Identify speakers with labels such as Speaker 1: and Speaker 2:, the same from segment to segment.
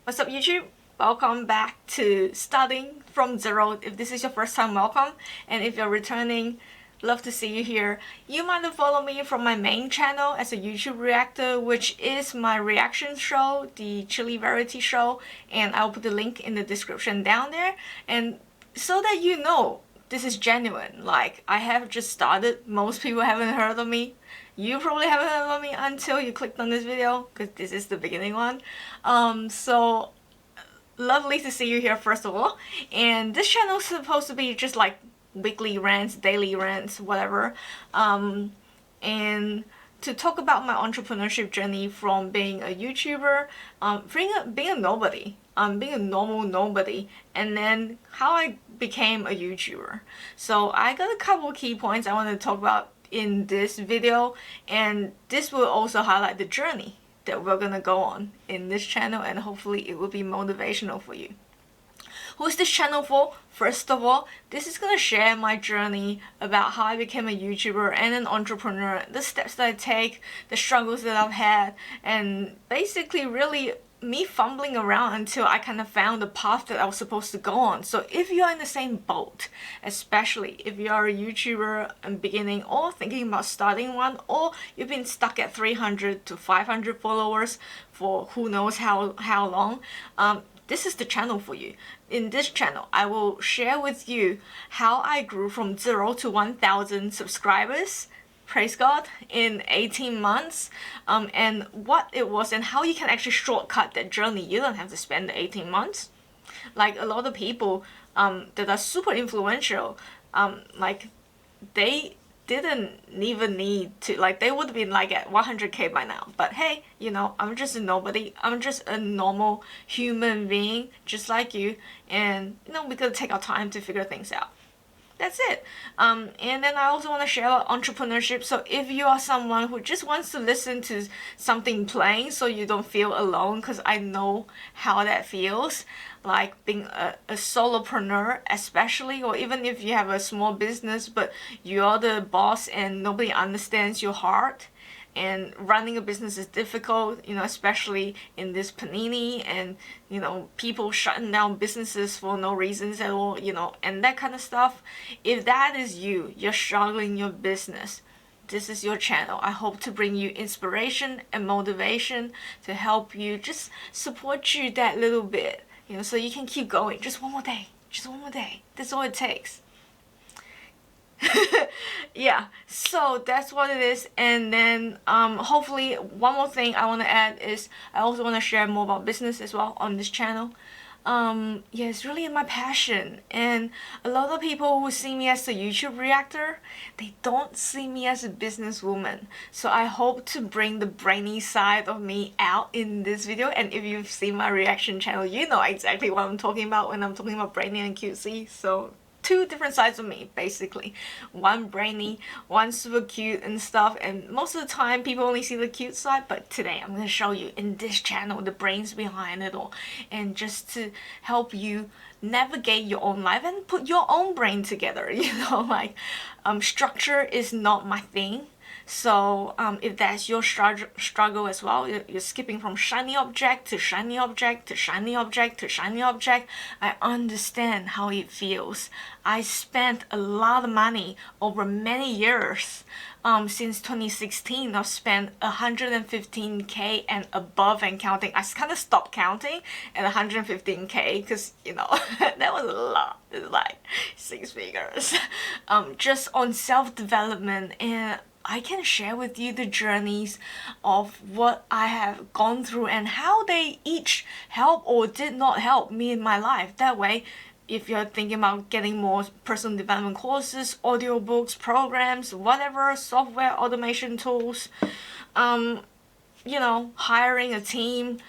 Speaker 1: What's up YouTube? Welcome back to Starting from Zero. If this is your first time, welcome. And if you're returning, love to see you here. You might have followed me from my main channel as a YouTube reactor, which is my reaction show, the Chillie Verity show. And I'll put the link in the description down there. And so that you know, this is genuine. Like, I have just started. Most people haven't heard of me. You probably haven't heard of me until you clicked on this video, because this is the beginning one. So lovely to see you here first of all. And this channel is supposed to be just like weekly rants, daily rants, whatever. And to talk about my entrepreneurship journey from being a YouTuber, being a nobody, being a normal nobody, and then how I became a YouTuber. So I got a couple key points I want to talk about in this video, and this will also highlight the journey that we're gonna go on in this channel, and hopefully it will be motivational for you. Who's this channel for? First of all, this is gonna share my journey about how I became a YouTuber and an entrepreneur, the steps that I take, the struggles that I've had, and basically really me fumbling around until I kind of found the path that I was supposed to go on. So if you're in the same boat, especially if you're a YouTuber and beginning or thinking about starting one, or you've been stuck at 300 to 500 followers for who knows how long, this is the channel for you. In this channel, I will share with you how I grew from 0 to 1,000 subscribers, praise God, in 18 months, and what it was and how you can actually shortcut that journey. You don't have to spend the 18 months. Like a lot of people that are super influential, like they didn't even need to, like they would have been like at 100k by now. But hey, you know, I'm just a nobody. I'm just a normal human being just like you, and you know, we gotta take our time to figure things out. That's it. And then I also want to share about entrepreneurship. So if you are someone who just wants to listen to something plain so you don't feel alone, because I know how that feels, like being a solopreneur especially, or even if you have a small business but you're the boss and nobody understands your heart. And running a business is difficult, you know, especially in this panini and, you know, people shutting down businesses for no reasons at all, you know, and that kind of stuff. If that is you, you're struggling in your business, this is your channel. I hope to bring you inspiration and motivation to help you, just support you that little bit, you know, so you can keep going. Just one more day. Just one more day. That's all it takes. Yeah, so that's what it is. And then hopefully one more thing I want to add is I also want to share more about business as well on this channel. Yeah, it's really my passion, and a lot of people who see me as a YouTube reactor, they don't see me as a businesswoman. So I hope to bring the brainy side of me out in this video. And if you've seen my reaction channel, you know exactly what I'm talking about when I'm talking about brainy and cutesy. So two different sides of me, basically. One brainy, one super cute and stuff, and most of the time people only see the cute side, but today I'm going to show you in this channel the brains behind it all, and just to help you navigate your own life and put your own brain together, you know, like structure is not my thing. So if that's your struggle as well, you're skipping from shiny object to shiny object to shiny object to shiny object, I understand how it feels. I spent a lot of money over many years. Since 2016, I've spent 115k and above and counting. I kind of stopped counting at 115k because, you know, that was a lot. It's like 6 figures. Just on self-development, and I can share with you the journeys of what I have gone through and how they each help or did not help me in my life. That way, if you're thinking about getting more personal development courses, audiobooks, programs, whatever, software automation tools, you know, hiring a team,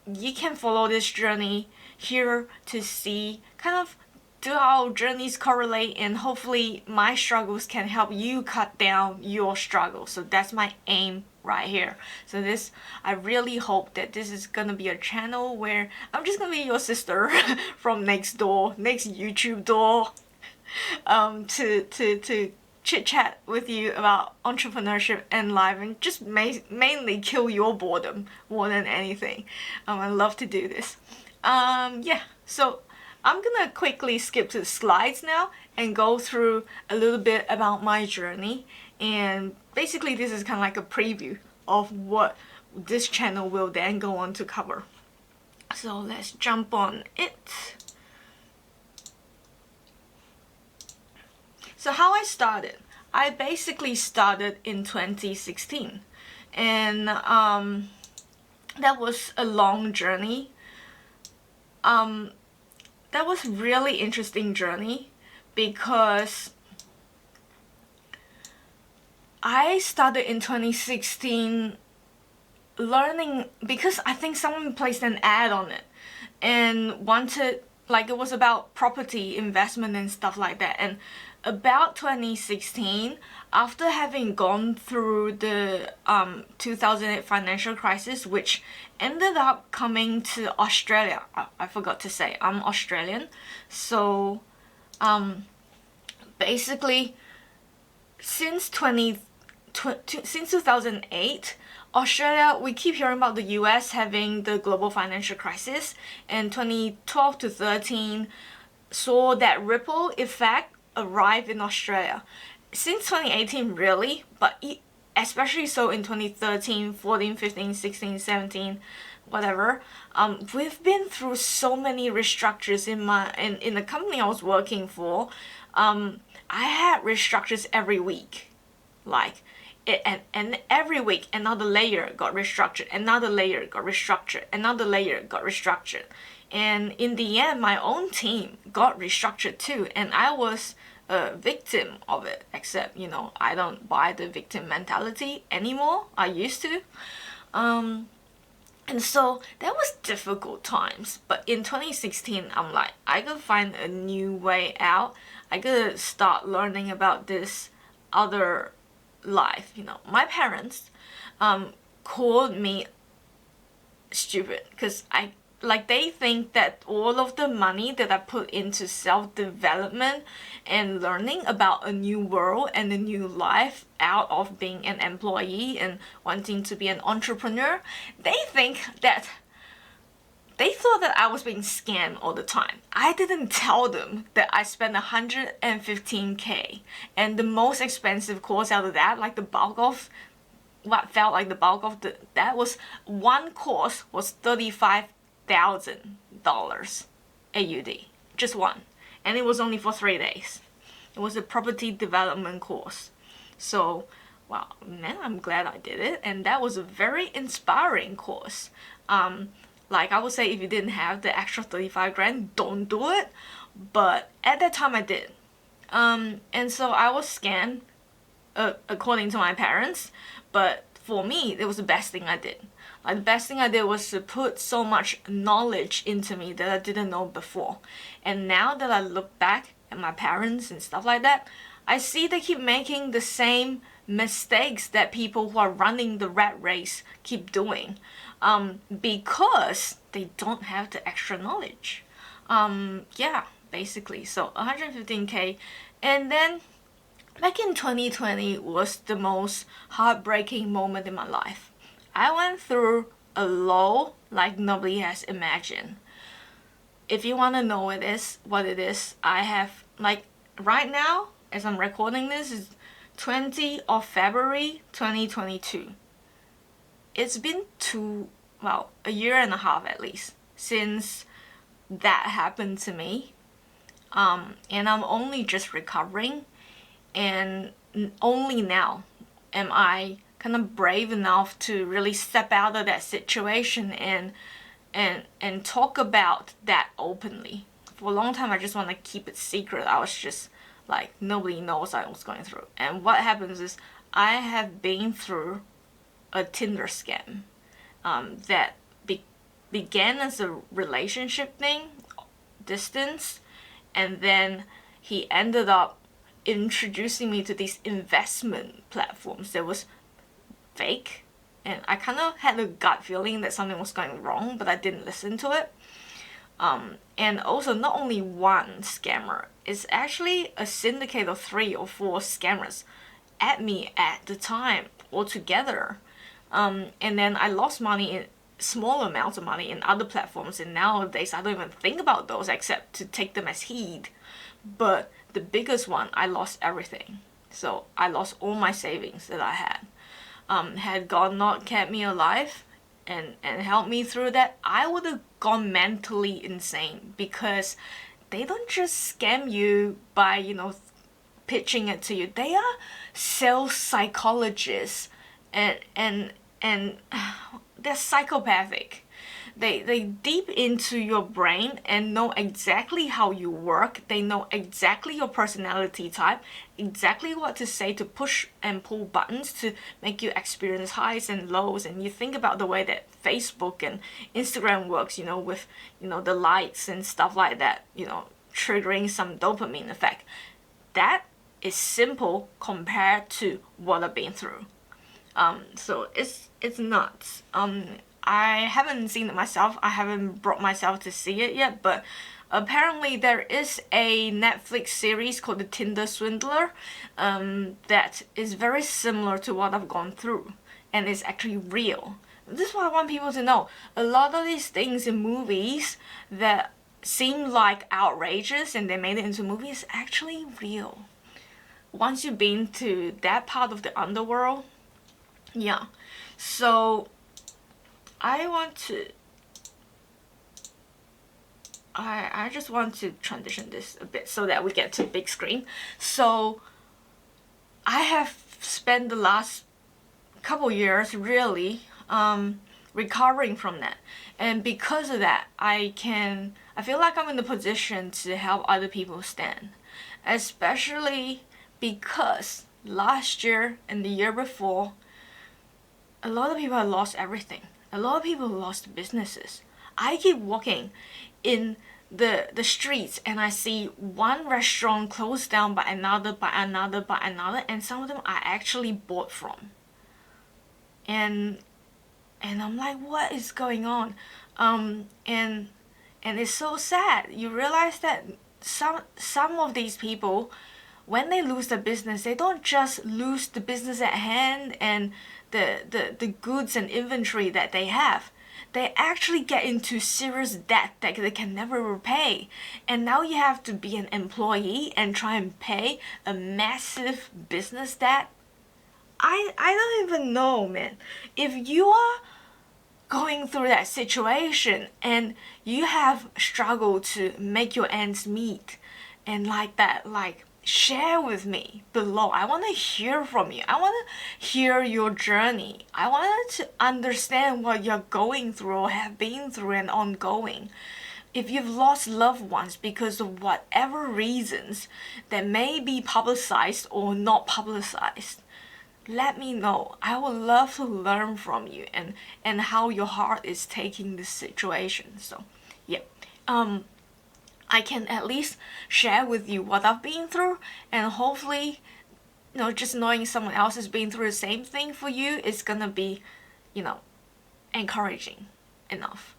Speaker 1: you can follow this journey here to see kind of do our journeys correlate, and hopefully my struggles can help you cut down your struggles. So that's my aim right here. So this, I really hope that this is gonna be a channel where I'm just gonna be your sister from next door, next YouTube door, to chit chat with you about entrepreneurship and life and just mainly kill your boredom more than anything. I love to do this. Yeah, so I'm gonna quickly skip to the slides now and go through a little bit about my journey. And basically, this is kind of like a preview of what this channel will then go on to cover. So let's jump on it. So how I started. I basically started in 2016, and that was a long journey. That was really interesting journey because I started in 2016 learning because I think someone placed an ad on it and wanted, like, it was about property investment and stuff like that. And about 2016, after having gone through the 2008 financial crisis, which ended up coming to Australia. I forgot to say, I'm Australian. So basically, since 2008, Australia, we keep hearing about the US having the global financial crisis, and 2012 to 13 saw that ripple effect arrive in Australia. Since 2018 really, but especially so in 2013, 14, 15, 16, 17, whatever, we've been through so many restructures in the company I was working for. I had restructures every week, like and every week another layer got restructured, another layer got restructured, another layer got restructured, and in the end my own team got restructured too, and I was a victim of it, except I don't buy the victim mentality anymore. I used to. And so that was difficult times, but in 2016 I'm like, I gotta find a new way out. I gotta start learning about this other life. My parents called me stupid because they think that all of the money that I put into self-development and learning about a new world and a new life out of being an employee and wanting to be an entrepreneur, they thought that I was being scammed all the time. I didn't tell them that I spent $115K, and the most expensive course out of that, like the bulk of what felt like the bulk of that was one course was $35,000 AUD, just one, and it was only for 3 days. It was a property development course. So, wow, man, I'm glad I did it, and that was a very inspiring course. Like I would say, if you didn't have the extra 35 grand, don't do it. But at that time, I did. And so I was scammed, according to my parents. But for me, it was the best thing I did. Like, the best thing I did was to put so much knowledge into me that I didn't know before. And now that I look back at my parents and stuff like that, I see they keep making the same mistakes that people who are running the rat race keep doing, because they don't have the extra knowledge. Yeah, basically. So 115K, and then back in 2020 was the most heartbreaking moment in my life. I went through a low like nobody has imagined. If you want to know what it is, I have, like, right now, as I'm recording this, is 20 of February 2022. It's been a year and a half at least since that happened to me. And I'm only just recovering, and only now am I kind of brave enough to really step out of that situation and talk about that openly. For a long time I just want to keep it secret. I was just like, nobody knows I was going through. And what happens is I have been through a Tinder scam that began as a relationship thing, distance, and then he ended up introducing me to these investment platforms that was fake, and I kind of had a gut feeling that something was going wrong, but I didn't listen to it. And also not only one scammer, it's actually a syndicate of 3 or 4 scammers at me at the time altogether. And then I lost money in small amounts of money in other platforms, and nowadays I don't even think about those except to take them as heed. But the biggest one, I lost everything. So I lost all my savings that I had. Had God not kept me alive and helped me through that, I would have gone mentally insane, because they don't just scam you by, pitching it to you. They are sales psychologists, and they're psychopathic. They deep into your brain and know exactly how you work. They know exactly your personality type, exactly what to say to push and pull buttons to make you experience highs and lows. And you think about the way that Facebook and Instagram works, with, the likes and stuff like that, triggering some dopamine effect. That is simple compared to what I've been through. So it's nuts. I haven't seen it myself. I haven't brought myself to see it yet, but apparently there is a Netflix series called The Tinder Swindler that is very similar to what I've gone through, and it's actually real. This is what I want people to know. A lot of these things in movies that seem like outrageous and they made it into movies actually real. Once you've been to that part of the underworld, yeah. So I just want to transition this a bit so that we get to big screen. So I have spent the last couple years really recovering from that, and because of that I feel like I'm in the position to help other people stand, especially because last year and the year before a lot of people have lost everything. A lot of people lost businesses. I keep walking in the streets and I see one restaurant closed down by another, and some of them I actually bought from. And I'm like, what is going on? And it's so sad. You realize that some of these people, when they lose their business, they don't just lose the business at hand and the goods and inventory that they have. They actually get into serious debt that they can never repay. And now you have to be an employee and try and pay a massive business debt. I don't even know, man. If you are going through that situation and you have struggled to make your ends meet and like that, share with me below. I want to hear from you. I want to hear your journey. I want to understand what you're going through or have been through and ongoing. If you've lost loved ones because of whatever reasons that may be publicized or not publicized, let me know. I would love to learn from you and how your heart is taking this situation. So yeah, I can at least share with you what I've been through, and hopefully, just knowing someone else has been through the same thing for you is gonna be, encouraging enough.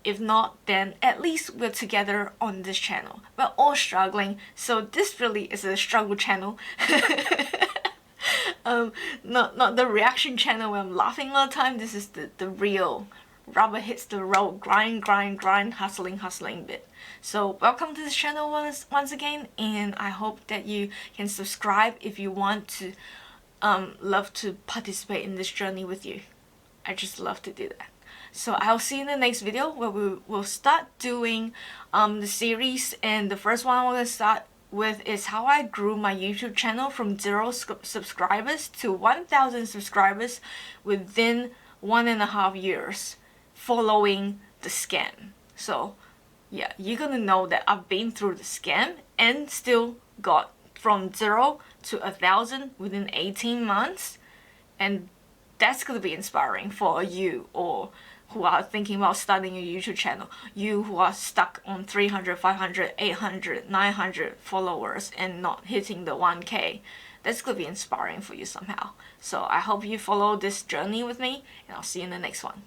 Speaker 1: If not, then at least we're together on this channel. We're all struggling, so this really is a struggle channel. Not the reaction channel where I'm laughing all the time. This is the real rubber hits the road, grind, hustling bit. So welcome to this channel once again, and I hope that you can subscribe if you want to love to participate in this journey with you. I just love to do that. So I'll see you in the next video where we will start doing the series, and the first one I'm going to start with is how I grew my YouTube channel from 0 subscribers to 1,000 subscribers within 1.5 years following the scam. So yeah, you're gonna know that I've been through the scam and still got from 0 to 1,000 within 18 months, and that's gonna be inspiring for you or who are thinking about starting a YouTube channel, you who are stuck on 300, 500, 800, 900 followers and not hitting the 1K. That's gonna be inspiring for you somehow. So I hope you follow this journey with me, and I'll see you in the next one.